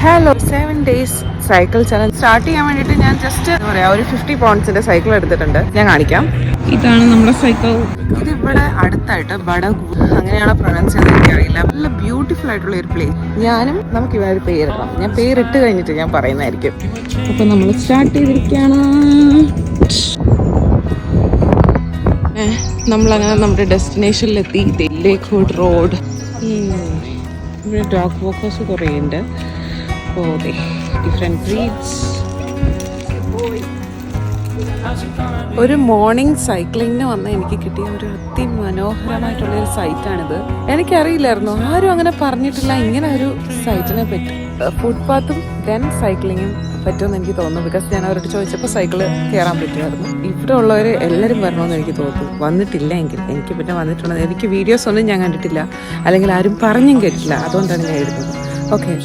Hello 7 days cycle challenge start ചെയ്യാൻ വേണ്ടിയിട്ട് ഞാൻ ജസ്റ്റ് എന്താ പറയുക ഒരു 50 pounds സൈക്കിൾ എടുത്തിട്ടുണ്ട്. ഞാൻ കാണിക്കാം. ഇതാണ് നമ്മുടെ സൈക്കിൾ. ഇത് ഇവിടെ അടുത്തായിട്ട് ബഡഗു അങ്ങനെയാണ് പ്രൊനൗൺസ് ചെയ്യുന്നത്, എനിക്കറിയില്ല. നല്ല ബ്യൂട്ടിഫുൾ ആയിട്ടുള്ള ഒരു പ്ലേസ്. നമുക്ക് ഇവിടെ ഒരു പേരിടണം. ഞാൻ പേരിട്ട് കഴിഞ്ഞിട്ട് ഞാൻ പറയുന്നതായിരിക്കും. അപ്പൊ നമ്മൾ സ്റ്റാർട്ട് ചെയ്തിരിക്കുകയാണ്. നമ്മളങ്ങനെ നമ്മുടെ ഡെസ്റ്റിനേഷനിലെത്തി. ലേക്ക്വുഡ് റോഡ്. ഇവിടെ ഡോഗ് വാക്കേഴ്സ് കുറേ ഉണ്ട്. Different breeds. ഒരു മോർണിംഗ് സൈക്ലിങ്ങിന് വന്ന എനിക്ക് കിട്ടിയ ഒരു അതിമനോഹരമായിട്ടുള്ളൊരു സൈറ്റാണിത്. എനിക്കറിയില്ലായിരുന്നു, ആരും അങ്ങനെ പറഞ്ഞിട്ടില്ല ഇങ്ങനെ ഒരു സൈറ്റിനെ പറ്റി. ഫുട്പാത്തും ദെൻ സൈക്ലിങ്ങും പറ്റുമെന്ന് എനിക്ക് തോന്നുന്നു. ബിക്കോസ് ഞാൻ അവരോട് ചോദിച്ചപ്പോൾ സൈക്കിള് കയറാൻ പറ്റുമായിരുന്നു. ഇവിടെ ഉള്ളവർ എല്ലാവരും വരണമെന്ന് എനിക്ക് തോന്നുന്നു. വന്നിട്ടില്ല എങ്കിൽ എനിക്ക് പിന്നെ വന്നിട്ടുള്ളത്, എനിക്ക് വീഡിയോസ് ഒന്നും ഞാൻ കണ്ടിട്ടില്ല, അല്ലെങ്കിൽ ആരും പറഞ്ഞും കേട്ടില്ല. അതുകൊണ്ടാണ് ഞാൻ എടുത്തത്. ഓക്കെ.